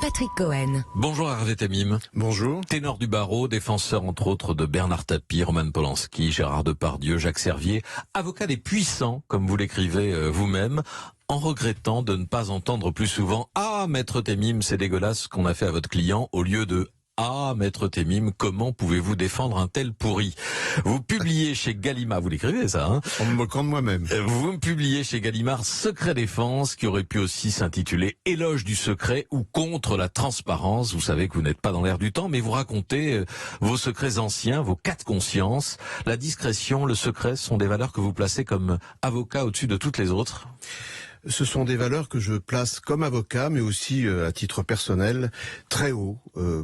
Patrick Cohen. Bonjour Hervé Temim. Bonjour. Ténor du barreau, défenseur entre autres de Bernard Tapie, Roman Polanski, Gérard Depardieu, Jacques Servier, avocat des puissants, comme vous l'écrivez vous-même, en regrettant de ne pas entendre plus souvent « Ah, maître Temim, c'est dégueulasse ce qu'on a fait à votre client » au lieu de « Ah, maître Temim, comment pouvez-vous défendre un tel pourri ?» Vous publiez chez Gallimard, vous l'écrivez ça, hein? En me moquant de moi-même. Vous publiez chez Gallimard Secret Défense, qui aurait pu aussi s'intituler Éloge du secret ou Contre la transparence. Vous savez que vous n'êtes pas dans l'air du temps, mais vous racontez vos secrets anciens, vos cas de conscience. La discrétion, le secret sont des valeurs que vous placez comme avocat au-dessus de toutes les autres. Ce sont des valeurs que je place comme avocat, mais aussi à titre personnel, très haut,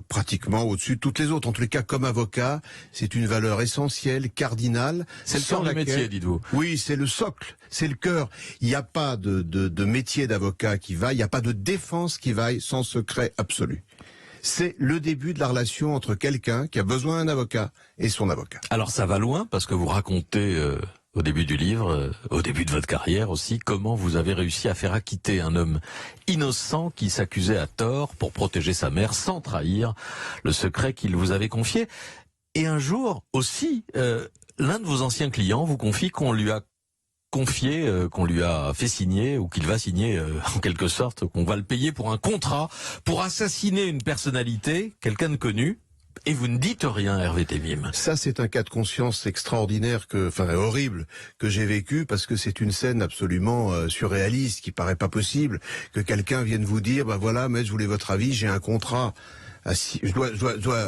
pratiquement au-dessus de toutes les autres. En tous les cas, comme avocat, c'est une valeur essentielle, cardinale. C'est le cœur du métier, dites-vous. Oui, c'est le socle, c'est le cœur. Il n'y a pas de métier d'avocat qui vaille, il n'y a pas de défense qui vaille sans secret absolu. C'est le début de la relation entre quelqu'un qui a besoin d'un avocat et son avocat. Alors ça va loin, parce que vous racontez... au début du livre, au début de votre carrière aussi, comment vous avez réussi à faire acquitter un homme innocent qui s'accusait à tort pour protéger sa mère sans trahir le secret qu'il vous avait confié. Et un jour aussi, l'un de vos anciens clients vous confie qu'on lui a confié, qu'on lui a fait signer, ou qu'il va signer en quelque sorte, qu'on va le payer pour un contrat, pour assassiner une personnalité, quelqu'un de connu. Et vous ne dites rien, Hervé Temim. Ça, c'est un cas de conscience extraordinaire, horrible, que j'ai vécu, parce que c'est une scène absolument surréaliste, qui paraît pas possible, que quelqu'un vienne vous dire, bah voilà, maître, je voulais votre avis, j'ai un contrat, je dois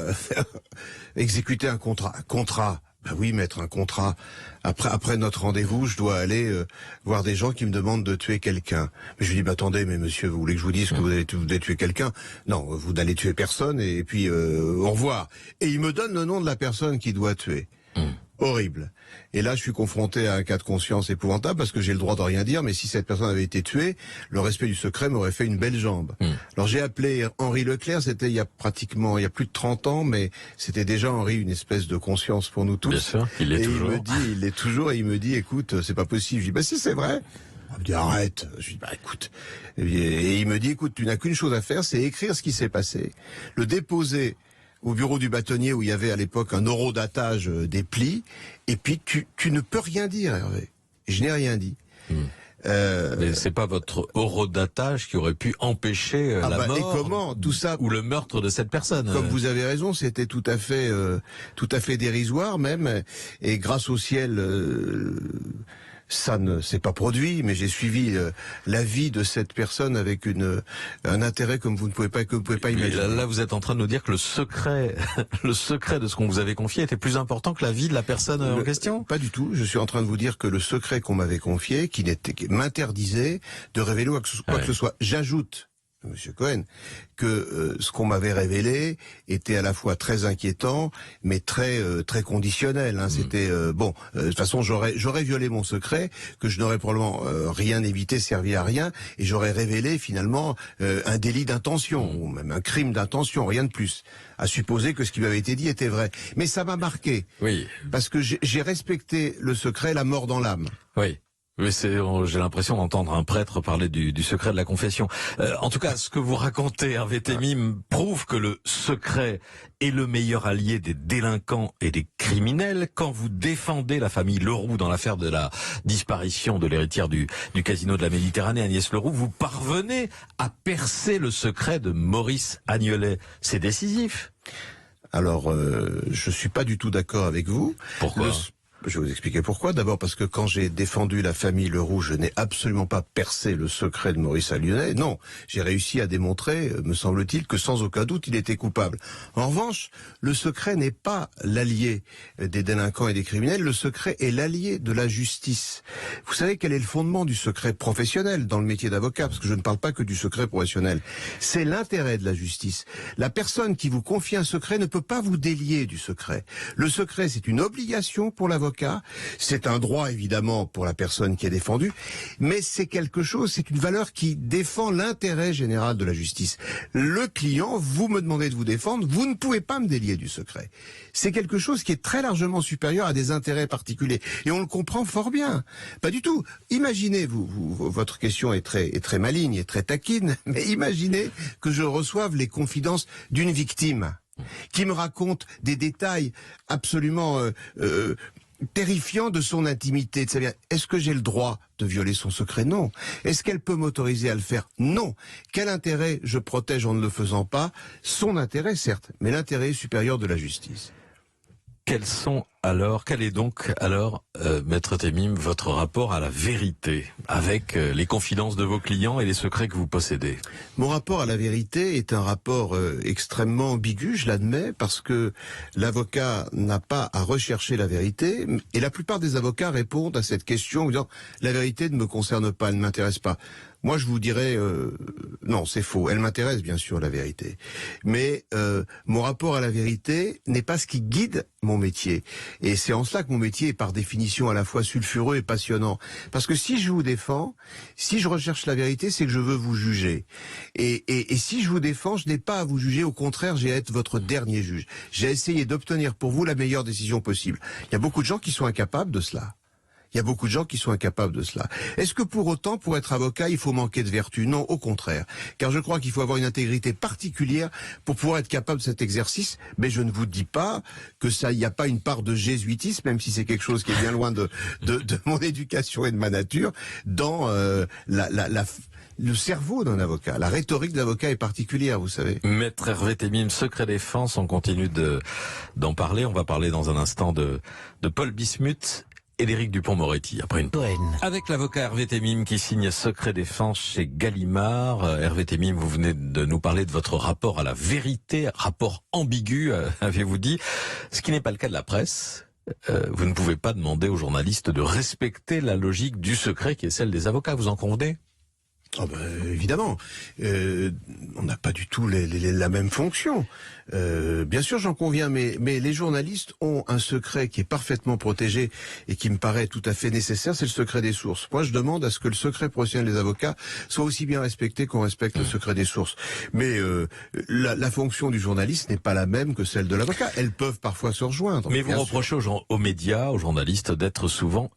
exécuter un contrat. Un contrat. Ben oui, maître, un contrat. Après notre rendez-vous, je dois aller voir des gens qui me demandent de tuer quelqu'un. Mais je lui dis, attendez, mais monsieur, vous voulez que je vous dise que vous allez tuer quelqu'un? Non, vous n'allez tuer personne, et puis au revoir. Et il me donne le nom de la personne qui doit tuer. Horrible. Et là, je suis confronté à un cas de conscience épouvantable, parce que j'ai le droit de rien dire, mais si cette personne avait été tuée, le respect du secret m'aurait fait une belle jambe. Alors j'ai appelé Henri Leclerc, c'était il y a plus de 30 ans, mais c'était déjà, Henri, une espèce de conscience pour nous tous. Bien sûr, il l'est toujours. Il l'est toujours, et il me dit, écoute, c'est pas possible. Je dis, si, c'est vrai. Il me dit, arrête. Je dis, écoute. Et il me dit, écoute, tu n'as qu'une chose à faire, c'est écrire ce qui s'est passé, le déposer au bureau du bâtonnier où il y avait à l'époque un horodatage des plis, et puis tu ne peux rien dire, Hervé. Je n'ai rien dit. Mais c'est pas votre horodatage qui aurait pu empêcher la mort, et comment tout ça, ou le meurtre de cette personne. Comme vous avez raison, c'était tout à fait dérisoire même, et grâce au ciel, ça ne s'est pas produit, mais j'ai suivi la vie de cette personne avec un intérêt comme vous ne pouvez pas imaginer. Là, vous êtes en train de nous dire que le secret de ce qu'on vous avait confié était plus important que la vie de la personne en question? Pas du tout. Je suis en train de vous dire que le secret qu'on m'avait confié, qui m'interdisait de révéler quoi que ce soit. J'ajoute, Monsieur Cohen, que ce qu'on m'avait révélé était à la fois très inquiétant, mais très conditionnel. C'était de toute façon, j'aurais violé mon secret, que je n'aurais probablement rien évité, servi à rien, et j'aurais révélé finalement un délit d'intention, ou même un crime d'intention, rien de plus. À supposer que ce qui m'avait été dit était vrai. Mais ça m'a marqué, oui, parce que j'ai respecté le secret, la mort dans l'âme. Oui. Mais j'ai l'impression d'entendre un prêtre parler du secret de la confession. En tout cas, ce que vous racontez, Hervé Temim, prouve que le secret est le meilleur allié des délinquants et des criminels. Quand vous défendez la famille Leroux dans l'affaire de la disparition de l'héritière du casino de la Méditerranée, Agnès Leroux, vous parvenez à percer le secret de Maurice Agnelet. C'est décisif. Alors, je suis pas du tout d'accord avec vous. Pourquoi ? Je vais vous expliquer pourquoi. D'abord parce que quand j'ai défendu la famille Leroux, je n'ai absolument pas percé le secret de Maurice Agnelet. Non, j'ai réussi à démontrer, me semble-t-il, que sans aucun doute, il était coupable. En revanche, le secret n'est pas l'allié des délinquants et des criminels. Le secret est l'allié de la justice. Vous savez quel est le fondement du secret professionnel dans le métier d'avocat? Parce que je ne parle pas que du secret professionnel. C'est l'intérêt de la justice. La personne qui vous confie un secret ne peut pas vous délier du secret. Le secret, c'est une obligation pour l'avocat. avocat. C'est un droit, évidemment, pour la personne qui est défendue, mais c'est quelque chose, c'est une valeur qui défend l'intérêt général de la justice. Le client, vous me demandez de vous défendre, vous ne pouvez pas me délier du secret. C'est quelque chose qui est très largement supérieur à des intérêts particuliers. Et on le comprend fort bien. Pas du tout. Imaginez, votre question est très maligne et très taquine, mais imaginez que je reçoive les confidences d'une victime qui me raconte des détails absolument terrifiants de son intimité. Est-ce que j'ai le droit de violer son secret? Non. Est-ce qu'elle peut m'autoriser à le faire? Non. Quel intérêt je protège en ne le faisant pas? Son intérêt, certes, mais l'intérêt supérieur de la justice. Quel est donc alors, Maître Temim, votre rapport à la vérité avec les confidences de vos clients et les secrets que vous possédez? Mon rapport à la vérité est un rapport extrêmement ambigu, je l'admets, parce que l'avocat n'a pas à rechercher la vérité, et la plupart des avocats répondent à cette question en disant « la vérité ne me concerne pas, elle ne m'intéresse pas ». Moi, je vous dirais, non, c'est faux. Elle m'intéresse, bien sûr, la vérité. Mais mon rapport à la vérité n'est pas ce qui guide mon métier. Et c'est en cela que mon métier est par définition à la fois sulfureux et passionnant. Parce que si je vous défends, si je recherche la vérité, c'est que je veux vous juger. Et si je vous défends, je n'ai pas à vous juger. Au contraire, j'ai à être votre dernier juge. J'ai essayé d'obtenir pour vous la meilleure décision possible. Il y a beaucoup de gens qui sont incapables de cela. Il y a beaucoup de gens qui sont incapables de cela. Est-ce que pour autant, pour être avocat, il faut manquer de vertu? Non, au contraire. Car je crois qu'il faut avoir une intégrité particulière pour pouvoir être capable de cet exercice. Mais je ne vous dis pas que ça, il n'y a pas une part de jésuitisme, même si c'est quelque chose qui est bien loin de mon éducation et de ma nature, dans le cerveau d'un avocat. La rhétorique de l'avocat est particulière, vous savez. Maître Hervé Temim, secret défense, on continue d'en parler. On va parler dans un instant de Paul Bismuth et d'Éric Dupond-Moretti, après une pause. Avec l'avocat Hervé Temim qui signe secret défense chez Gallimard. Hervé Temim, vous venez de nous parler de votre rapport à la vérité, rapport ambigu, avez-vous dit, ce qui n'est pas le cas de la presse. Vous ne pouvez pas demander aux journalistes de respecter la logique du secret qui est celle des avocats, vous en convenez? Oh ben, évidemment, on n'a pas du tout la même fonction. Bien sûr, j'en conviens, mais les journalistes ont un secret qui est parfaitement protégé et qui me paraît tout à fait nécessaire, c'est le secret des sources. Moi, je demande à ce que le secret professionnel des avocats soit aussi bien respecté qu'on respecte le secret des sources. Mais la fonction du journaliste n'est pas la même que celle de l'avocat. Elles peuvent parfois se rejoindre. Mais vous reprochez aux médias, aux journalistes, d'être souvent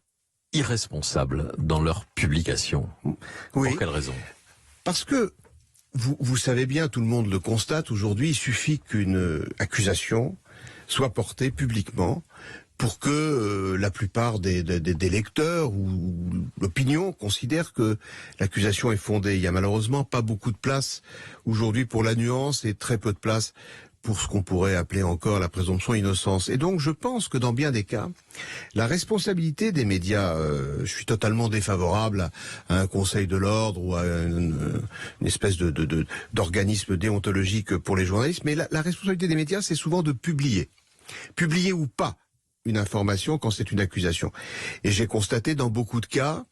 irresponsables dans leur publication. Oui. Pour quelle raison? Parce que vous savez bien, tout le monde le constate aujourd'hui, il suffit qu'une accusation soit portée publiquement pour que la plupart des lecteurs ou l'opinion considèrent que l'accusation est fondée. Il y a malheureusement pas beaucoup de place aujourd'hui pour la nuance et très peu de place pour ce qu'on pourrait appeler encore la présomption d'innocence. Et donc je pense que dans bien des cas, la responsabilité des médias, je suis totalement défavorable à un conseil de l'ordre ou à une espèce d'organisme déontologique pour les journalistes, mais la responsabilité des médias, c'est souvent de publier. Publier ou pas une information quand c'est une accusation. Et j'ai constaté dans beaucoup de cas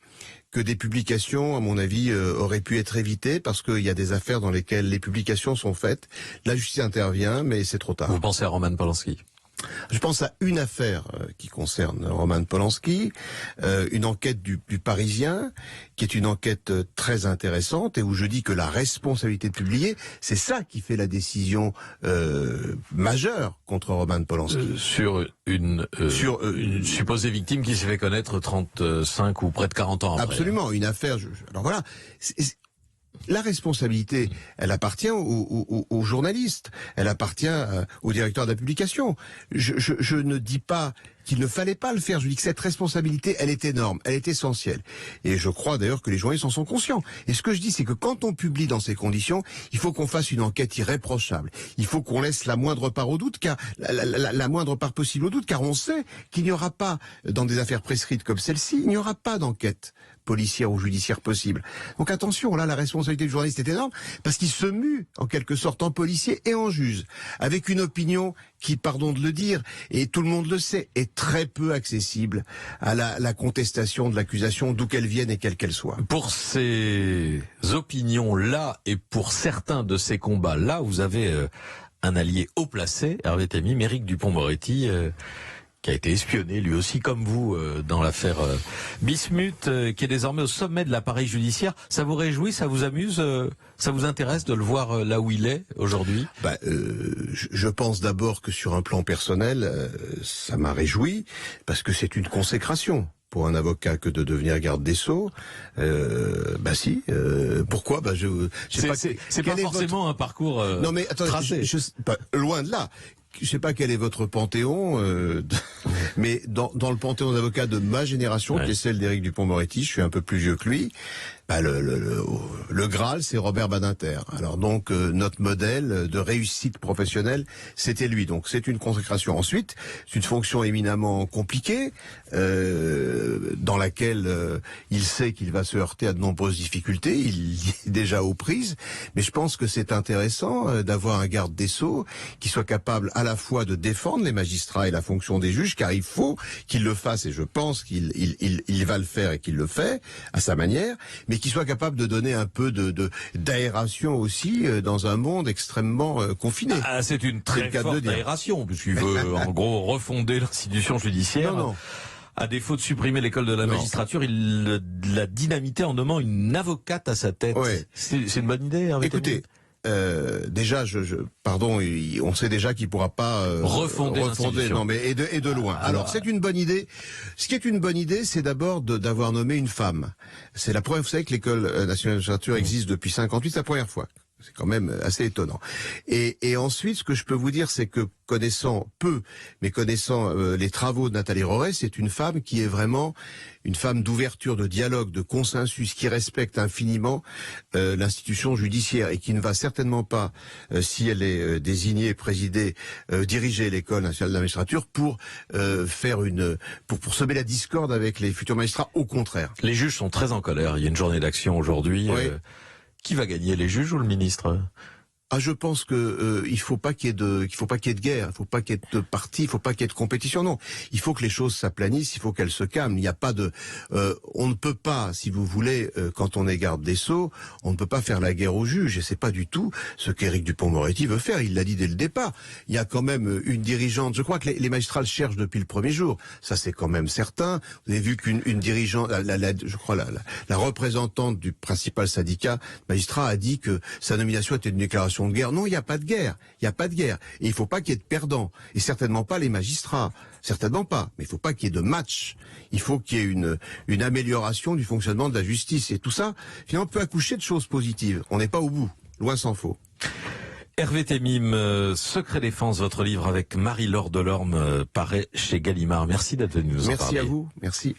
que des publications, à mon avis, auraient pu être évitées parce qu'il y a des affaires dans lesquelles les publications sont faites, la justice intervient, mais c'est trop tard. Vous pensez à Roman Polanski? Je pense à une affaire qui concerne Roman Polanski, une enquête du Parisien, qui est une enquête très intéressante et où je dis que la responsabilité de publier, c'est ça qui fait la décision majeure contre Roman Polanski. Sur une supposée victime qui s'est fait connaître 35 ou près de 40 ans après. Absolument, une affaire. Alors voilà. La responsabilité, elle appartient aux journalistes, elle appartient au directeur de la publication. Je ne dis pas qu'il ne fallait pas le faire, je dis que cette responsabilité, elle est énorme, elle est essentielle. Et je crois d'ailleurs que les journalistes en sont conscients. Et ce que je dis, c'est que quand on publie dans ces conditions, il faut qu'on fasse une enquête irréprochable. Il faut qu'on laisse la moindre part au doute, car la moindre part possible au doute, car on sait qu'il n'y aura pas, dans des affaires prescrites comme celle-ci, il n'y aura pas d'enquête policière ou judiciaire possible. Donc attention, là, la responsabilité du journaliste est énorme, parce qu'il se mue, en quelque sorte, en policier et en juge, avec une opinion qui, pardon de le dire, et tout le monde le sait, est très peu accessible à la contestation de l'accusation, d'où qu'elle vienne et quelle qu'elle soit. Pour ces opinions-là, et pour certains de ces combats-là, vous avez un allié haut placé, Hervé Temim, Éric Dupond-Moretti, qui a été espionné lui aussi comme vous dans l'affaire Bismuth, qui est désormais au sommet de l'appareil judiciaire. Ça vous réjouit, ça vous amuse, ça vous intéresse de le voir là où il est aujourd'hui? Je pense d'abord que sur un plan personnel, ça m'a réjoui, parce que c'est une consécration pour un avocat que de devenir garde des Sceaux. Si. Pourquoi? C'est pas forcément un parcours non mais attendez, tracé. Loin de là. Je sais pas quel est votre panthéon, mais dans le panthéon d'avocats de ma génération, qui est celle d'Éric Dupond-Moretti, je suis un peu plus vieux que lui. Le Graal, c'est Robert Badinter. Alors donc notre modèle de réussite professionnelle, c'était lui. Donc c'est une consécration. Ensuite, c'est une fonction éminemment compliquée, dans laquelle il sait qu'il va se heurter à de nombreuses difficultés. Il est déjà aux prises, mais je pense que c'est intéressant d'avoir un garde des Sceaux qui soit capable à la fois de défendre les magistrats et la fonction des juges, car il faut qu'il le fasse, et je pense qu'il va le faire et qu'il le fait à sa manière, mais qui soit capable de donner un peu d'aération aussi dans un monde extrêmement confiné. C'est une très forte aération, puisqu'il veut en gros refonder l'institution judiciaire. Non. À défaut de supprimer l'école de la magistrature, il l'a dynamité en nommant une avocate à sa tête. Ouais. C'est une bonne idée. Écoutez, déjà, on sait déjà qu'il pourra pas refonder. Non, mais et de loin. Alors, c'est une bonne idée. Ce qui est une bonne idée, c'est d'abord d'avoir nommé une femme. C'est la première. Vous savez que l'école nationale de magistrature existe depuis 58, c'est la première fois. C'est quand même assez étonnant. Et ensuite, ce que je peux vous dire, c'est que connaissant les travaux de Nathalie Roret, c'est une femme qui est vraiment une femme d'ouverture, de dialogue, de consensus, qui respecte infiniment l'institution judiciaire et qui ne va certainement pas, si elle est désignée, présidée, diriger l'école nationale de la magistrature pour pour semer la discorde avec les futurs magistrats. Au contraire. Les juges sont très en colère. Il y a une journée d'action aujourd'hui. Oui. Qui va gagner, les juges ou le ministre? Je pense que il faut pas qu'il y ait de guerre, il faut pas qu'il y ait de parti, il faut pas qu'il y ait de compétition. Non, il faut que les choses s'aplanissent, il faut qu'elles se calment. Il n'y a pas de, on ne peut pas, si vous voulez, quand on est garde des Sceaux, on ne peut pas faire la guerre aux juges. Et c'est pas du tout ce qu'Éric Dupond-Moretti veut faire. Il l'a dit dès le départ. Il y a quand même une dirigeante. Je crois que les magistrats le cherchent depuis le premier jour. Ça, c'est quand même certain. Vous avez vu qu'une dirigeante, je crois la représentante du principal syndicat magistrat a dit que sa nomination était une déclaration de guerre. Non, il n'y a pas de guerre. Il n'y a pas de guerre. Et il ne faut pas qu'il y ait de perdants. Et certainement pas les magistrats. Certainement pas. Mais il ne faut pas qu'il y ait de match. Il faut qu'il y ait une amélioration du fonctionnement de la justice. Et tout ça, finalement, peut accoucher de choses positives. On n'est pas au bout. Loin s'en faut. Hervé Temim, Secret Défense, votre livre avec Marie-Laure Delorme paraît chez Gallimard. Merci d'être venu nous en parler. Merci à vous. Merci.